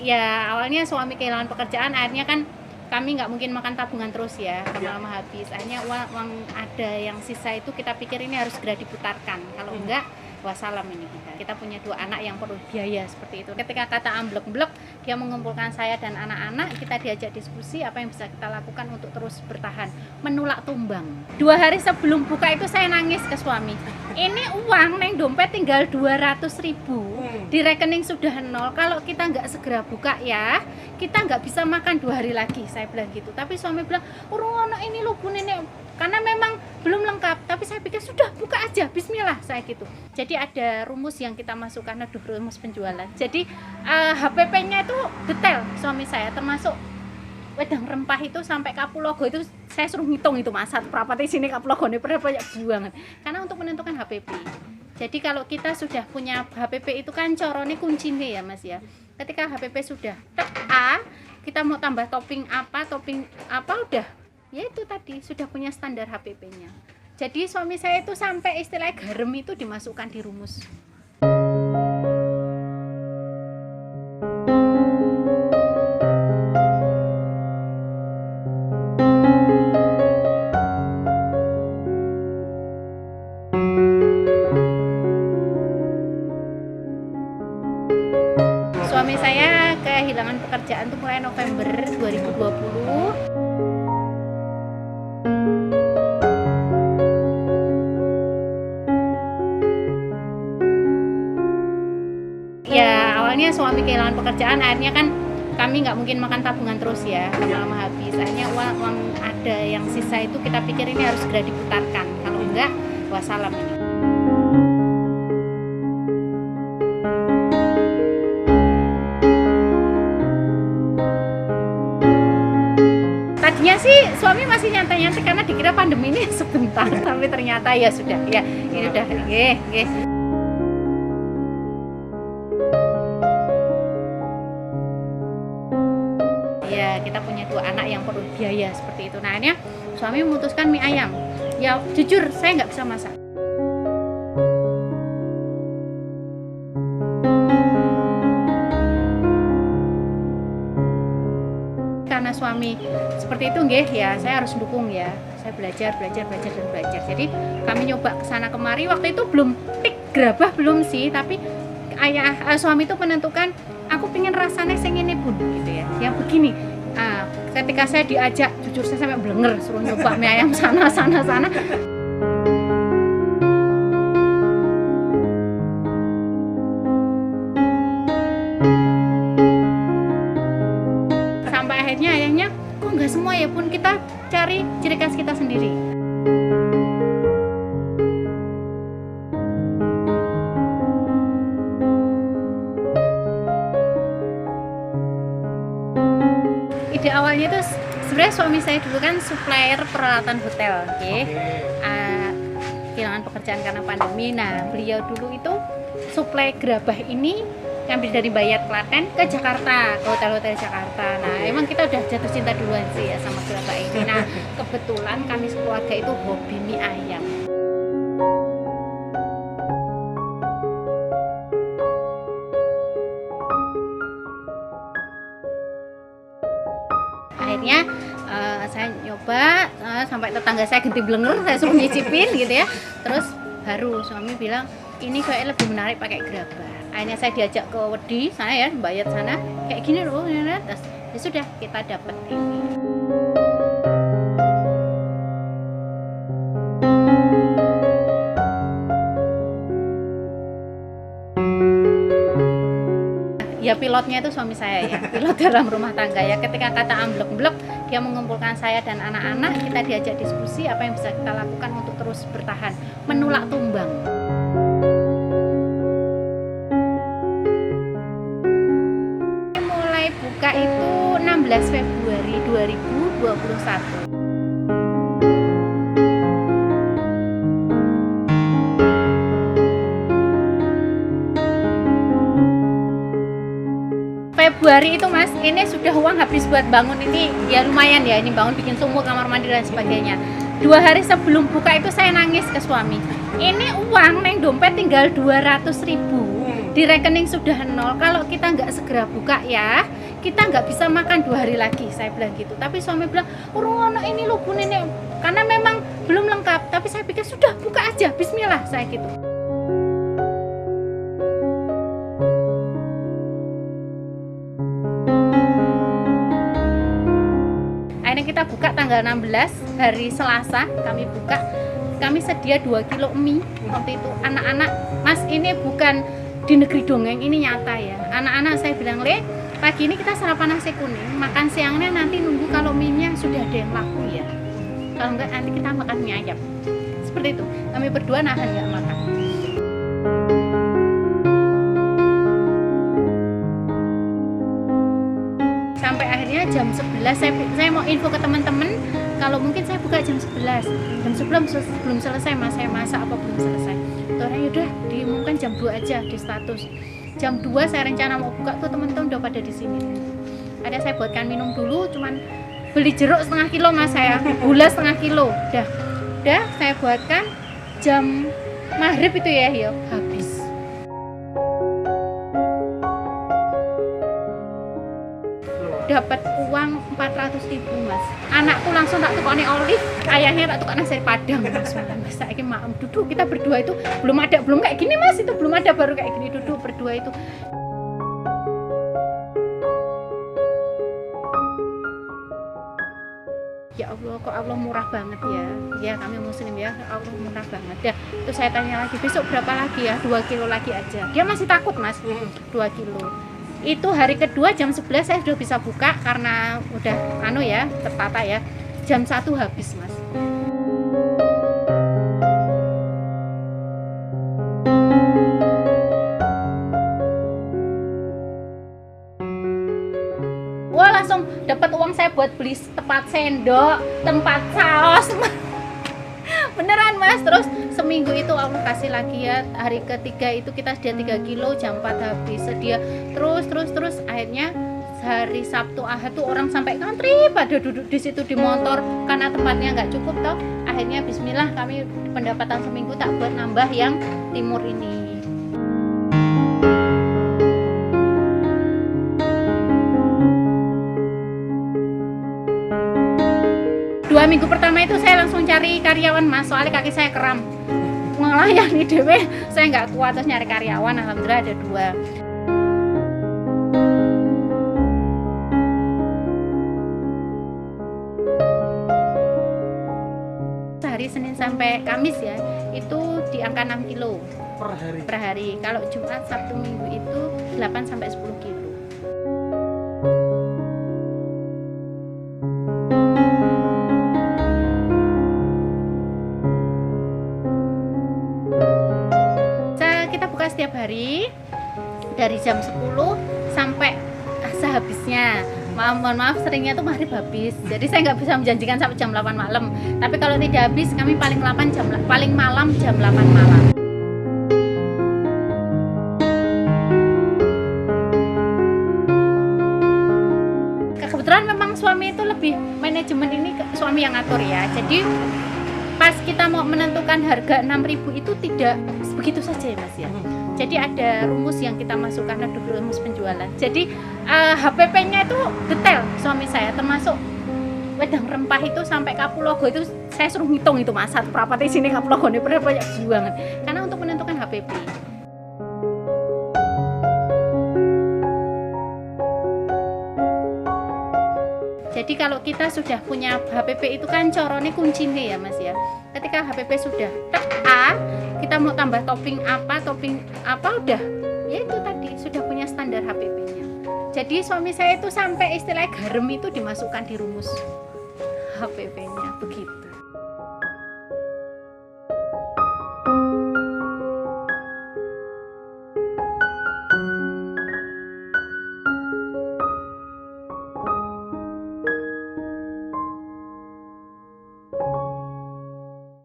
Ya awalnya suami kehilangan pekerjaan, akhirnya kan kami nggak mungkin makan tabungan terus ya, lama-lama habis. Akhirnya uang ada yang sisa itu kita pikir ini harus segera diputarkan. Kalau enggak, wassalam ini kita. Kita punya 2 anak yang perlu biaya seperti itu. Ketika kata amblek-blek, dia mengumpulkan saya dan anak-anak, kita diajak diskusi apa yang bisa kita lakukan untuk terus bertahan, menolak tumbang. 2 hari sebelum buka itu saya nangis ke suami. Ini uang neng dompet tinggal 200.000, di rekening sudah 0. Kalau kita nggak segera buka ya, kita nggak bisa makan 2 hari lagi, saya bilang gitu. Tapi suami bilang, anak ini loh Bu Nenek, karena memang belum lengkap. Tapi saya pikir sudah buka aja, bismillah, saya gitu. Jadi ada rumus yang kita masukkan, rumus penjualan. Jadi HPP-nya itu detail suami saya, termasuk wedang rempah itu sampai Kapulogo itu saya suruh ngitung itu Mas, berapa di sini Kapulogo ini berapa banyak buangan. Karena untuk menentukan HPP. Jadi kalau kita sudah punya HPP itu kan corone kuncinya ya Mas ya. Ketika HPP sudah tek A, kita mau tambah topping apa udah. Ya itu tadi sudah punya standar HPP-nya. Jadi suami saya itu sampai istilah garam itu dimasukkan di rumus. Suami saya kehilangan pekerjaan itu mulai November 2020. Ya awalnya suami kehilangan pekerjaan, akhirnya kan kami nggak mungkin makan tabungan terus ya, lama-lama habis. Akhirnya uang ada yang sisa itu kita pikir ini harus segera diputarkan. Kalau enggak, wassalam ini. Tadinya sih suami masih nyantai-nyantai karena dikira pandemi ini sebentar, tapi ternyata ya sudah, ya ini udah, nggih. Ya kita punya 2 anak yang perlu biaya seperti itu. Nah akhirnya suami memutuskan mie ayam. Ya jujur saya nggak bisa masak. Karena suami seperti itu nggih ya, saya harus dukung ya. Saya belajar. Jadi kami nyoba kesana kemari, waktu itu belum pik gerabah belum sih, tapi suami itu menentukan aku pengen rasanya sing ini Bun gitu ya. Yang begini. Ketika saya diajak, jujur saya sampai blenger suruh nyoba mie ayam sana. Sampai akhirnya kok nggak semua ya Bun, kita cari ciri khas kita sendiri. Ide awalnya itu sebenarnya suami saya dulu kan supplier peralatan hotel, okay? Kehilangan pekerjaan karena pandemi. Nah beliau dulu itu supply gerabah ini ngambil dari Bayat Klaten ke Jakarta, ke hotel-hotel Jakarta. Nah emang kita udah jatuh cinta duluan sih ya sama gerabah ini. Nah kebetulan kami sekeluarga itu hobi mie ayam. Akhirnya saya nyoba sampai tetangga saya genti blenger, saya suruh nyicipin gitu ya. Terus baru suami bilang ini kayak lebih menarik pakai gerabah. Akhirnya saya diajak ke Wedi sana ya, Bayat sana, kayak gini loh. Terus ya sudah kita dapat ini. Ya pilotnya itu suami saya ya, pilot dalam rumah tangga ya. Ketika kata amblek-blek, dia mengumpulkan saya dan anak-anak, kita diajak diskusi apa yang bisa kita lakukan untuk terus bertahan, menolak tumbang. Mulai buka itu 16 Februari 2021. Februari itu Mas, ini sudah uang habis buat bangun ini ya lumayan ya, ini bangun bikin sumur, kamar mandi dan sebagainya. 2 hari sebelum buka itu saya nangis ke suami. Ini uang neng dompet tinggal 200.000, di rekening sudah nol. Kalau kita nggak segera buka ya, kita nggak bisa makan 2 hari lagi, saya bilang gitu. Tapi suami bilang, urung ono ini loh Bu Nenek, karena memang belum lengkap. Tapi saya pikir sudah buka aja, bismillah, saya gitu. Akhirnya kita buka tanggal 16, hari Selasa kami buka. Kami sedia 2 kilo mie waktu itu. Anak-anak, Mas, ini bukan di negeri dongeng, ini nyata ya. Anak-anak saya bilang, Le, pagi ini kita sarapan nasi kuning, makan siangnya nanti nunggu kalau mie-nya sudah ada yang laku ya. Kalau enggak nanti kita makan mie ayam. Seperti itu. Kami berdua nahan nggak makan. Sampai akhirnya jam 11 saya mau info ke teman-teman kalau mungkin saya buka jam 11. Jam 11 belum selesai Mas, saya masak apa belum selesai. Orang yaudah diumumkan jam 2 aja di status. Jam 2 saya rencana mau buka tuh teman-teman udah pada di sini. Ada saya buatkan minum dulu, cuman beli jeruk setengah kilo Mas saya, gula setengah kilo. Udah saya buatkan jam maghrib itu ya habis. Dapat uang 400.000 Mas. Anakku langsung tak tukoni olive, ayahnya tak tukoni nasi Padang. Mas, saiki maem duduk kita berdua itu belum kayak gini Mas, itu belum ada, baru kayak gini duduk berdua itu. Ya Allah, kok Allah murah banget ya. Ya kami muslim ya, Allah murah banget. Ya, terus saya tanya lagi, besok berapa lagi ya? 2 kilo lagi aja. Dia masih takut Mas, 2 kilo. Itu hari kedua jam 11 saya sudah bisa buka karena udah tertata ya. Jam 1 habis Mas. Wah, langsung dapat uang saya buat beli tempat sendok, tempat saus. Beneran Mas. Terus seminggu itu Allah kasih lagi ya, hari ketiga itu kita sedia 3 kilo, jam 4 habis sedia. Terus akhirnya hari Sabtu Ahad tuh orang sampai ngantri pada duduk di situ di motor karena tempatnya nggak cukup toh. Akhirnya bismillah kami pendapatan seminggu tak buat nambah yang timur ini. Dua minggu pertama itu saya langsung cari karyawan Mas, soalnya kaki saya kram ngelayani dewe, saya nggak kuat, terus nyari karyawan. Alhamdulillah ada 2. Sehari Senin sampai Kamis ya, itu di angka 6 kilo per hari. Kalau Jumat, Sabtu, Minggu itu 8 sampai 10 kilo. Setiap hari dari jam 10 sampai sehabisnya. Mohon maaf seringnya tuh maghrib habis. Jadi saya nggak bisa menjanjikan sampai jam 8 malam. Tapi kalau tidak habis kami paling malam jam 8 malam. Kebetulan memang suami itu lebih manajemen ini, suami yang ngatur ya. Jadi pas kita mau menentukan harga 6.000 itu tidak begitu saja ya Mas ya. Jadi ada rumus yang kita masukkan, ada rumus penjualan. Jadi HPP-nya itu detail suami saya, termasuk wedang rempah itu sampai Kapulogo itu saya suruh ngitung itu Mas, satu perapat di sini Kapulogo ini benar banyak banget. Karena untuk menentukan HPP. Jadi kalau kita sudah punya HPP itu kan corone kuncinya ya Mas ya. Ketika HPP sudah A, kita mau tambah topping apa udah. Ya itu tadi sudah punya standar HPP-nya. Jadi suami saya itu sampai istilah garam itu dimasukkan di rumus HPP-nya begitu.